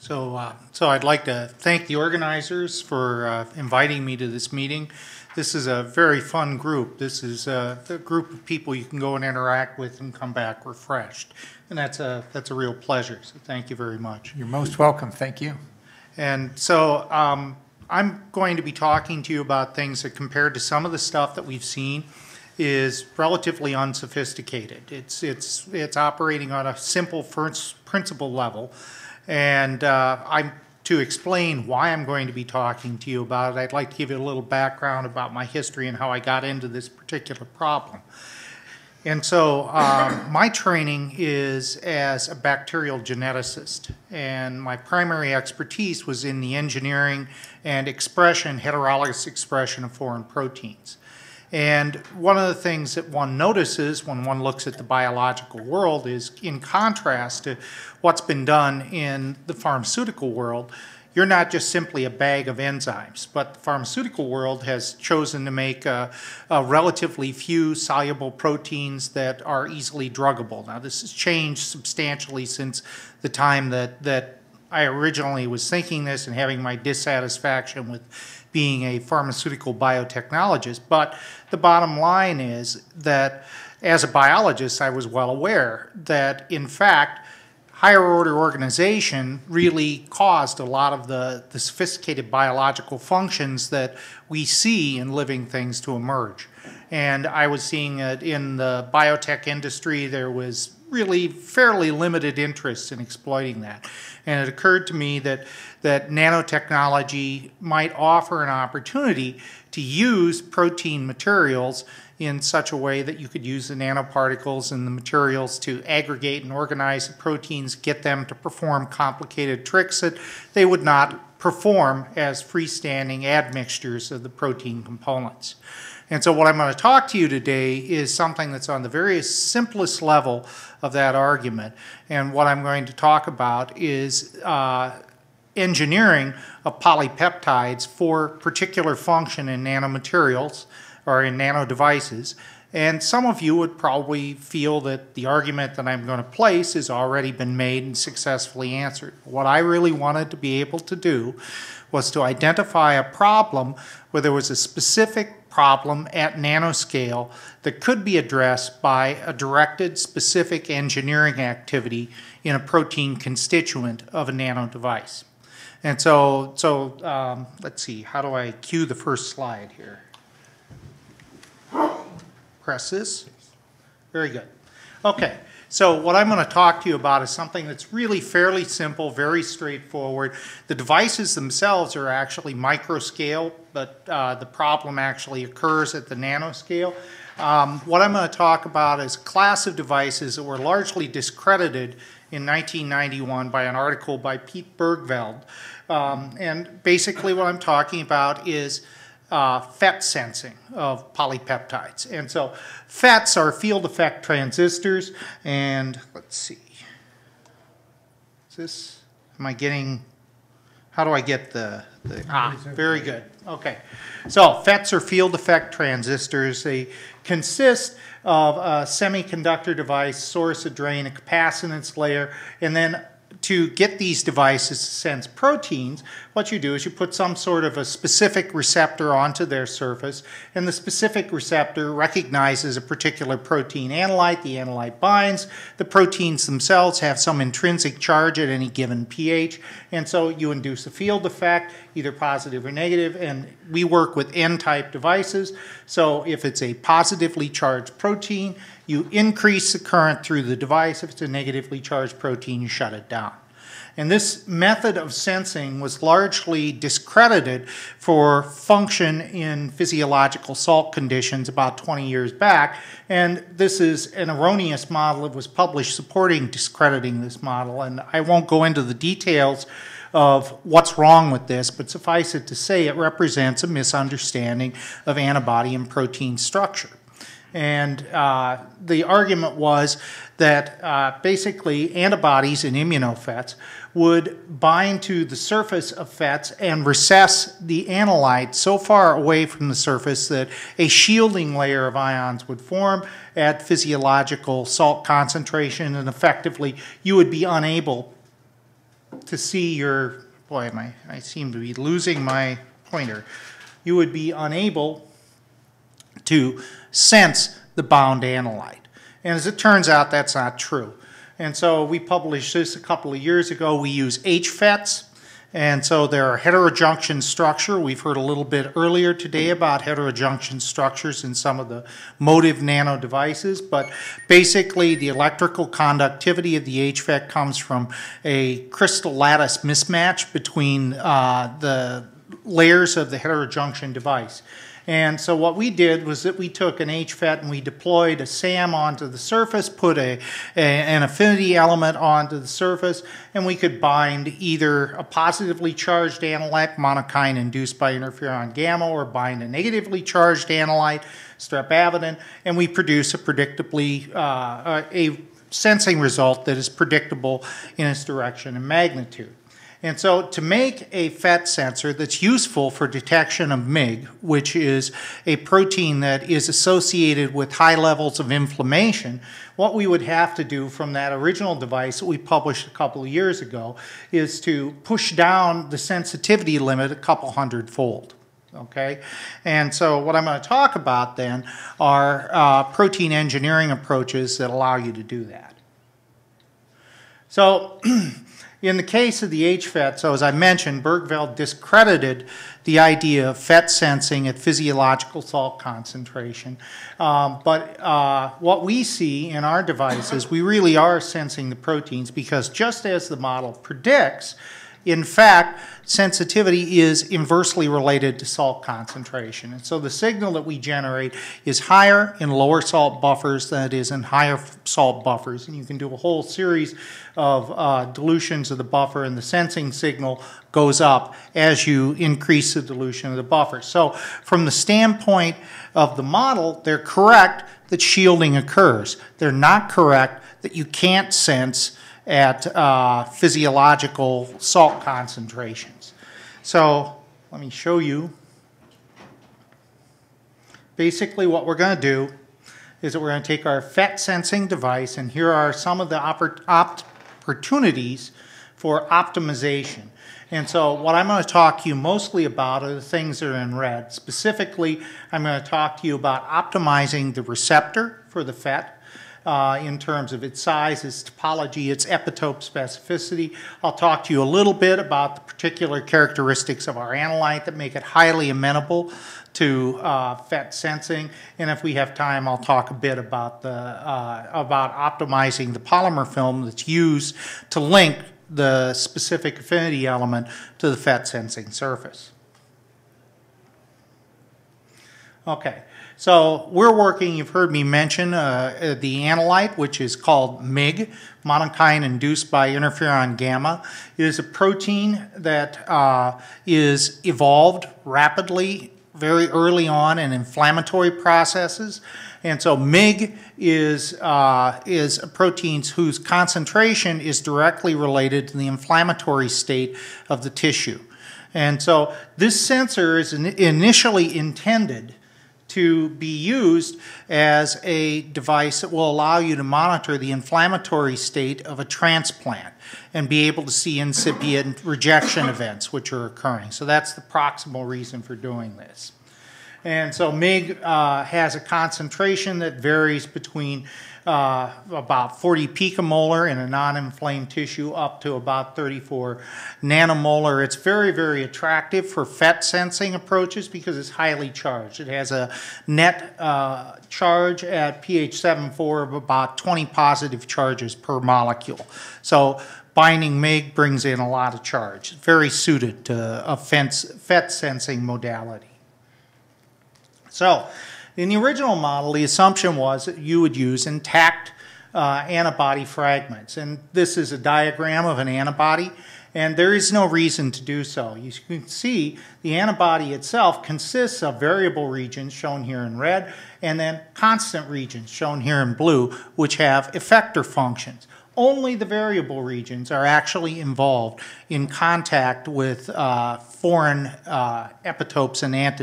So I'd like to thank the organizers for inviting me to this meeting. This is a very fun group. This is a group of people you can go and interact with and come back refreshed. And that's a real pleasure, so thank you very much. You're most welcome. Thank you. And so I'm going to be talking to you about things that, compared to some of the stuff that we've seen, is relatively unsophisticated. It's operating on a simple first principle level. And to explain why I'm going to be talking to you about it, I'd like to give you a little background about my history and how I got into this particular problem. And so my training is as a bacterial geneticist, and my primary expertise was in the engineering and heterologous expression of foreign proteins. And one of the things that one notices when one looks at the biological world is, in contrast to what's been done in the pharmaceutical world, you're not just simply a bag of enzymes, but the pharmaceutical world has chosen to make relatively few soluble proteins that are easily druggable. Now, this has changed substantially since the time that I originally was thinking this and having my dissatisfaction with being a pharmaceutical biotechnologist. But the bottom line is that as a biologist, I was well aware that, in fact, higher order organization really caused a lot of the sophisticated biological functions that we see in living things to emerge. And I was seeing it in the biotech industry. There was really fairly limited interest in exploiting that. And it occurred to me that nanotechnology might offer an opportunity to use protein materials in such a way that you could use the nanoparticles and the materials to aggregate and organize the proteins, get them to perform complicated tricks that they would not perform as freestanding admixtures of the protein components. And so what I'm going to talk to you today is something that's on the very simplest level of that argument. And what I'm going to talk about is engineering of polypeptides for particular function in nanomaterials or in nanodevices. And some of you would probably feel that the argument that I'm going to place has already been made and successfully answered. What I really wanted to be able to do was to identify a problem where there was a specific problem at nanoscale that could be addressed by a directed specific engineering activity in a protein constituent of a nanodevice. And so let's see, how do I cue the first slide here? Press this. Very good. Okay, so what I'm going to talk to you about is something that's really fairly simple, very straightforward. The devices themselves are actually microscale, but the problem actually occurs at the nanoscale. What I'm going to talk about is a class of devices that were largely discredited in 1991 by an article by Pete Bergveld. And basically what I'm talking about is FET sensing of polypeptides. And so FETs are field effect transistors, and let's see, is this, am I getting, how do I get very good. Okay, so FETs are field effect transistors. They consist of a semiconductor device, source, a drain, a capacitance layer, and then to get these devices to sense proteins, what you do is you put some sort of a specific receptor onto their surface, and the specific receptor recognizes a particular protein analyte. The analyte binds. The proteins themselves have some intrinsic charge at any given pH, and so you induce a field effect, either positive or negative, and we work with N-type devices. So if it's a positively charged protein, you increase the current through the device. If it's a negatively charged protein, you shut it down. And this method of sensing was largely discredited for function in physiological salt conditions about 20 years back. And this is an erroneous model that was published supporting discrediting this model. And I won't go into the details of what's wrong with this, but suffice it to say it represents a misunderstanding of antibody and protein structure. And the argument was that basically antibodies and immunofets would bind to the surface of FETs and recess the analyte so far away from the surface that a shielding layer of ions would form at physiological salt concentration, and effectively you would be unable to see your, boy, I seem to be losing my pointer. You would be unable to sense the bound analyte. And as it turns out, that's not true. And so we published this a couple of years ago. We use HFETs. And so they're a heterojunction structure. We've heard a little bit earlier today about heterojunction structures in some of the motive nano devices, but basically the electrical conductivity of the HFET comes from a crystal lattice mismatch between the layers of the heterojunction device. And so what we did was that we took an HFET and we deployed a SAM onto the surface, put an affinity element onto the surface, and we could bind either a positively charged analyte, monokine induced by interferon gamma, or bind a negatively charged analyte, strepavidin, and we produce a predictably, a sensing result that is predictable in its direction and magnitude. And so to make a FET sensor that's useful for detection of MIG, which is a protein that is associated with high levels of inflammation, what we would have to do from that original device that we published a couple of years ago is to push down the sensitivity limit a couple hundredfold. Okay, and so what I'm going to talk about then are protein engineering approaches that allow you to do that. So in the case of the HFET, so as I mentioned, Bergveld discredited the idea of FET sensing at physiological salt concentration. But what we see in our devices, we really are sensing the proteins, because just as the model predicts, in fact, sensitivity is inversely related to salt concentration. And so the signal that we generate is higher in lower salt buffers than it is in higher salt buffers. And you can do a whole series of dilutions of the buffer, and the sensing signal goes up as you increase the dilution of the buffer. So from the standpoint of the model, they're correct that shielding occurs. They're not correct that you can't sense at physiological salt concentrations. So let me show you. Basically what we're going to do is that we're going to take our FET sensing device, and here are some of the opportunities for optimization. And so what I'm going to talk to you mostly about are the things that are in red. Specifically, I'm going to talk to you about optimizing the receptor for the FET, in terms of its size, its topology, its epitope specificity. I'll talk to you a little bit about the particular characteristics of our analyte that make it highly amenable to FET sensing. And if we have time, I'll talk a bit about optimizing the polymer film that's used to link the specific affinity element to the FET sensing surface. Okay. So we're working, you've heard me mention the analyte, which is called MIG, monokine induced by interferon gamma. It is a protein that is evolved rapidly, very early on in inflammatory processes. And so MIG is a protein whose concentration is directly related to the inflammatory state of the tissue. And so this sensor is initially intended to be used as a device that will allow you to monitor the inflammatory state of a transplant and be able to see incipient rejection events which are occurring. So that's the proximal reason for doing this. And so MIG has a concentration that varies between about 40 picomolar in a non-inflamed tissue up to about 34 nanomolar. It's very, very attractive for FET sensing approaches because it's highly charged. It has a net charge at pH 7.4 of about 20 positive charges per molecule. So binding MIG brings in a lot of charge. It's very suited to a FET sensing modality. So in the original model, the assumption was that you would use intact antibody fragments. And this is a diagram of an antibody, and there is no reason to do so. You can see the antibody itself consists of variable regions, shown here in red, and then constant regions, shown here in blue, which have effector functions. Only the variable regions are actually involved in contact with foreign epitopes and antigens.